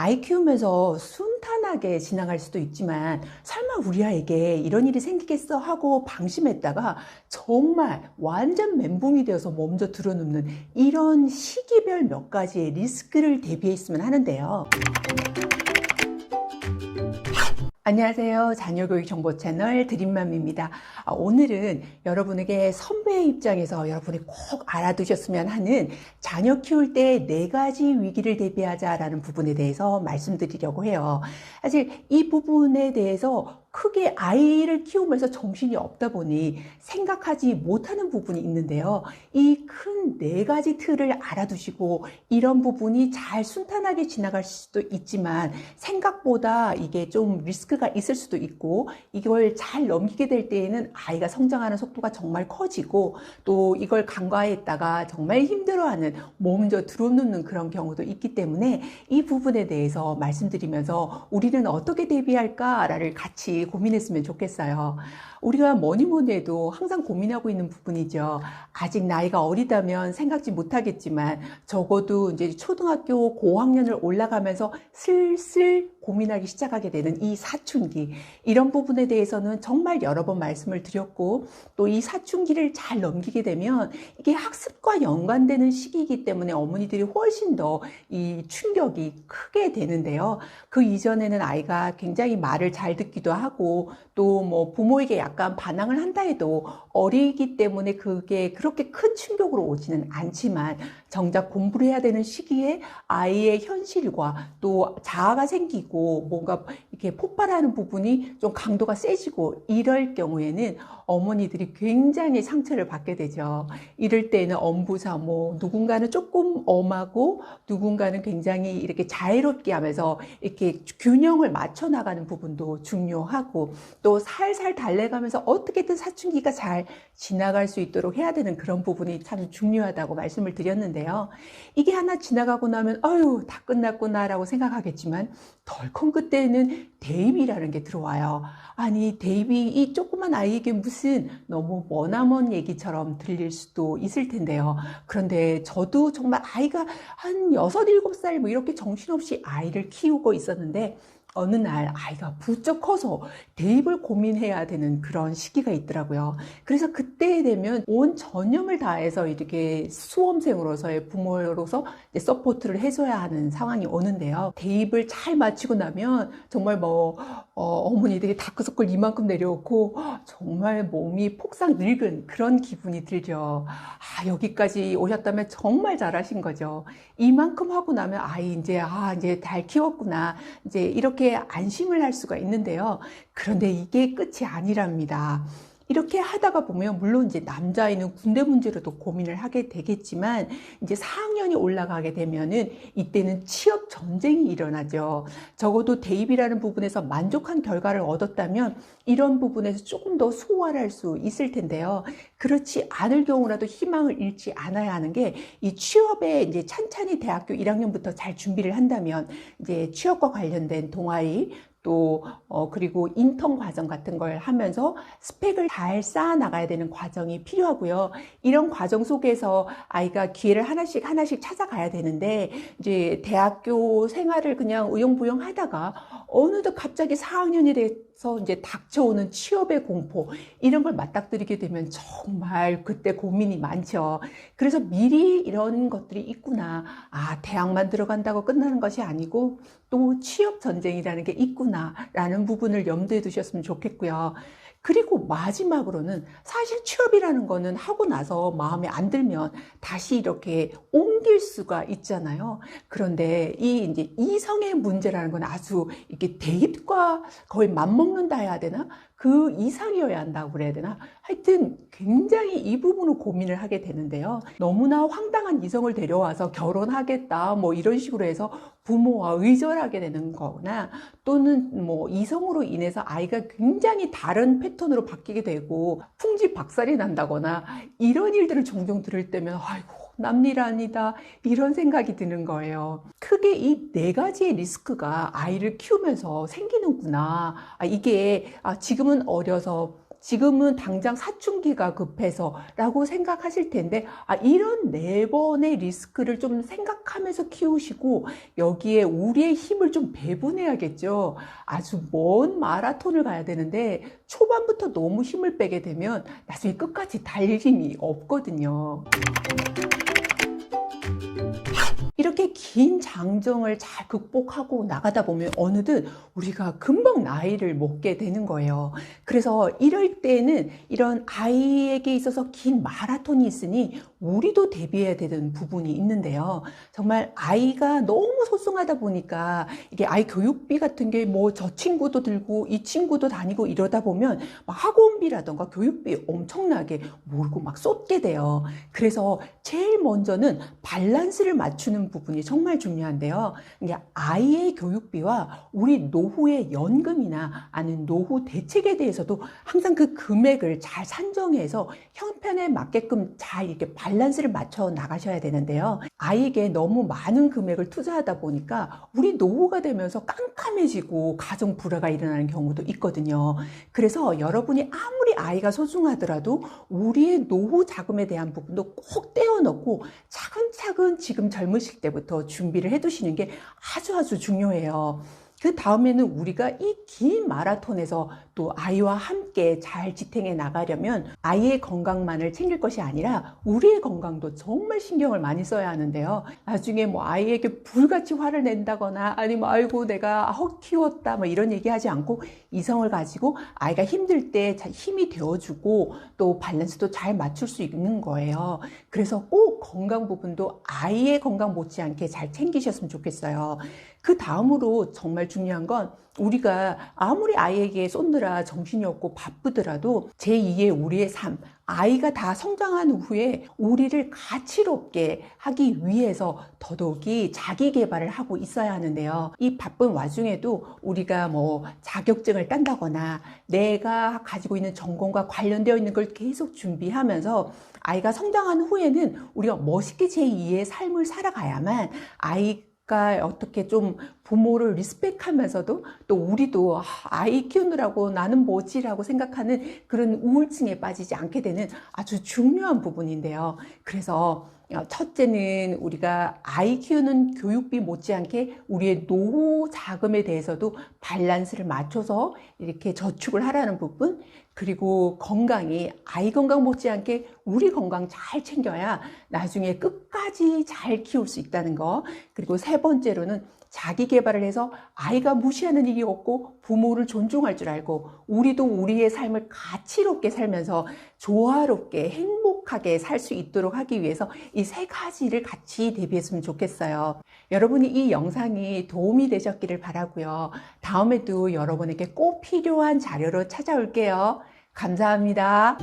아이 키우면서 순탄하게 지나갈 수도 있지만 설마 우리 아이에게 이런 일이 생기겠어 하고 방심했다가 정말 완전 멘붕이 되어서 먼저 들어눕는 이런 시기별 몇 가지의 리스크를 대비했으면 하는데요. 안녕하세요. 자녀교육 정보 채널 드림맘입니다. 오늘은 여러분에게 선배의 입장에서 여러분이 꼭 알아두셨으면 하는 자녀 키울 때 4가지 위기를 대비하자라는 부분에 대해서 말씀드리려고 해요. 사실 이 부분에 대해서 크게 아이를 키우면서 정신이 없다 보니 생각하지 못하는 부분이 있는데요. 이 큰 4가지 틀을 알아두시고 이런 부분이 잘 순탄하게 지나갈 수도 있지만 생각보다 이게 좀 리스크가 있을 수도 있고 이걸 잘 넘기게 될 때에는 아이가 성장하는 속도가 정말 커지고 또 이걸 간과했다가 정말 힘들어하는 먼저 들어눕는 그런 경우도 있기 때문에 이 부분에 대해서 말씀드리면서 우리는 어떻게 대비할까를 같이 고민했으면 좋겠어요. 우리가 뭐니 해도 항상 고민하고 있는 부분이죠. 아직 나이가 어리다면 생각지 못하겠지만 적어도 이제 초등학교 고학년을 올라가면서 슬슬 고민하기 시작하게 되는 이 사춘기, 이런 부분에 대해서는 정말 여러 번 말씀을 드렸고 또 이 사춘기를 잘 넘기게 되면 이게 학습과 연관되는 시기이기 때문에 어머니들이 훨씬 더 이 충격이 크게 되는데요. 그 이전에는 아이가 굉장히 말을 잘 듣기도 하고 또 뭐 부모에게 약간 반항을 한다 해도 어리기 때문에 그게 그렇게 큰 충격으로 오지는 않지만 정작 공부를 해야 되는 시기에 아이의 현실과 또 자아가 생기고 뭔가 이렇게 폭발하는 부분이 좀 강도가 세지고 이럴 경우에는 어머니들이 굉장히 상처를 받게 되죠. 이럴 때는 엄부사모, 누군가는 조금 엄하고 누군가는 굉장히 이렇게 자유롭게 하면서 이렇게 균형을 맞춰 나가는 부분도 중요하고 또 살살 달래가면서 어떻게든 사춘기가 잘 지나갈 수 있도록 해야 되는 그런 부분이 참 중요하다고 말씀을 드렸는데요. 이게 하나 지나가고 나면 아유 다 끝났구나라고 생각하겠지만 덜컹 그때는 대입이라는 게 들어와요. 아니 대입이 이 조그만 아이에게 무슨 너무 머나먼 얘기처럼 들릴 수도 있을 텐데요. 그런데 저도 정말 아이가 한 6, 7살 뭐 이렇게 정신없이 아이를 키우고 있었는데 어느 날 아이가 부쩍 커서 대입을 고민해야 되는 그런 시기가 있더라고요. 그래서 그때 되면 온 전념을 다해서 이렇게 수험생으로서의 부모로서 서포트를 해줘야 하는 상황이 오는데요. 대입을 잘 마치고 나면 정말 어머니들이 다크서클 이만큼 내려오고 정말 몸이 폭삭 늙은 그런 기분이 들죠. 여기까지 오셨다면 정말 잘하신 거죠. 이만큼 하고 나면 아이 이제 잘 키웠구나. 이제 이렇게 안심을 할 수가 있는데요. 그런데 이게 끝이 아니랍니다. 이렇게 하다가 보면 물론 이제 남자아이는 군대 문제로도 고민을 하게 되겠지만 이제 4학년이 올라가게 되면은 이때는 취업 전쟁이 일어나죠. 적어도 대입이라는 부분에서 만족한 결과를 얻었다면 이런 부분에서 조금 더 소화를 할 수 있을 텐데요. 그렇지 않을 경우라도 희망을 잃지 않아야 하는 게 이 취업에 이제 찬찬히 대학교 1학년부터 잘 준비를 한다면 이제 취업과 관련된 동아리 그리고 인턴 과정 같은 걸 하면서 스펙을 잘 쌓아 나가야 되는 과정이 필요하고요. 이런 과정 속에서 아이가 기회를 하나씩 찾아가야 되는데 이제 대학교 생활을 그냥 우영부영 하다가 어느덧 갑자기 4학년이 돼서 이제 닥쳐오는 취업의 공포, 이런 걸 맞닥뜨리게 되면 정말 그때 고민이 많죠. 그래서 미리 이런 것들이 있구나. 대학만 들어간다고 끝나는 것이 아니고 또 취업 전쟁이라는 게 있구나라는 부분을 염두에 두셨으면 좋겠고요. 그리고 마지막으로는 사실 취업이라는 거는 하고 나서 마음에 안 들면 다시 이렇게 옮길 수가 있잖아요. 그런데 이제 이성의 문제라는 건 아주 이렇게 대입과 거의 맞먹는다 해야 되나? 그 이상이어야 한다고 그래야 되나? 하여튼 굉장히 이 부분을 고민을 하게 되는데요. 너무나 황당한 이성을 데려와서 결혼하겠다 뭐 이런 식으로 해서 부모와 의절하게 되는 거나 또는 이성으로 인해서 아이가 굉장히 다른 패턴으로 바뀌게 되고 풍지박살이 난다거나 이런 일들을 종종 들을 때면 아이고 남일 아니다 이런 생각이 드는 거예요. 크게 이 4가지의 리스크가 아이를 키우면서 생기는구나. 이게 지금은 어려서 지금은 당장 사춘기가 급해서 라고 생각하실 텐데, 이런 4번의 리스크를 좀 생각하면서 키우시고 여기에 우리의 힘을 좀 배분해야겠죠. 아주 먼 마라톤을 가야 되는데 초반부터 너무 힘을 빼게 되면 나중에 끝까지 달릴 힘이 없거든요. 이렇게 긴 장정을 잘 극복하고 나가다 보면 어느덧 우리가 금방 나이를 먹게 되는 거예요. 그래서 이럴 때는 이런 아이에게 있어서 긴 마라톤이 있으니 우리도 대비해야 되는 부분이 있는데요. 정말 아이가 너무 소중하다 보니까 이게 아이 교육비 같은 게 뭐 저 친구도 들고 이 친구도 다니고 이러다 보면 막 학원비라던가 교육비 엄청나게 몰고 막 쏟게 돼요. 그래서 제일 먼저는 밸런스를 맞추는 부분이 정말 중요한데요. 이게 아이의 교육비와 우리 노후의 연금이나 아니면 노후 대책에 대해서도 항상 그 금액을 잘 산정해서 형편에 맞게끔 잘 이렇게 밸런스를 맞춰 나가셔야 되는데요. 아이에게 너무 많은 금액을 투자하다 보니까 우리 노후가 되면서 깜깜해지고 가정 불화가 일어나는 경우도 있거든요. 그래서 여러분이 아무리 아이가 소중하더라도 우리의 노후 자금에 대한 부분도 꼭 떼어넣고 차근차근 지금 젊으실 때부터 준비를 해두시는 게 아주 중요해요. 그 다음에는 우리가 이 긴 마라톤에서 또 아이와 함께 잘 지탱해 나가려면 아이의 건강만을 챙길 것이 아니라 우리의 건강도 정말 신경을 많이 써야 하는데요. 나중에 뭐 아이에게 불같이 화를 낸다거나 아니면 아이고 내가 키웠다 뭐 이런 얘기하지 않고 이성을 가지고 아이가 힘들 때 힘이 되어주고 또 밸런스도 잘 맞출 수 있는 거예요. 그래서 꼭 건강 부분도 아이의 건강 못지않게 잘 챙기셨으면 좋겠어요. 그 다음으로 정말 중요한 건 우리가 아무리 아이에게 쏟느라 정신이 없고 바쁘더라도 제2의 우리의 삶, 아이가 다 성장한 후에 우리를 가치롭게 하기 위해서 더더욱이 자기 개발을 하고 있어야 하는데요. 이 바쁜 와중에도 우리가 뭐 자격증을 딴다거나 내가 가지고 있는 전공과 관련되어 있는 걸 계속 준비하면서 아이가 성장한 후에는 우리가 멋있게 제2의 삶을 살아가야만 아이가 어떻게 좀 부모를 리스펙하면서도 또 우리도 아이 키우느라고 나는 뭐지라고 생각하는 그런 우울증에 빠지지 않게 되는 아주 중요한 부분인데요. 그래서 첫째는 우리가 아이 키우는 교육비 못지않게 우리의 노후 자금에 대해서도 밸런스를 맞춰서 이렇게 저축을 하라는 부분, 그리고 건강이 아이 건강 못지않게 우리 건강 잘 챙겨야 나중에 끝까지 잘 키울 수 있다는 거. 그리고 세 번째로는 자기 개발을 해서 아이가 무시하는 일이 없고 부모를 존중할 줄 알고 우리도 우리의 삶을 가치롭게 살면서 조화롭게 행복하게 살 수 있도록 하기 위해서 이 세 가지를 같이 대비했으면 좋겠어요. 여러분이 이 영상이 도움이 되셨기를 바라고요. 다음에도 여러분에게 꼭 필요한 자료로 찾아올게요. 감사합니다.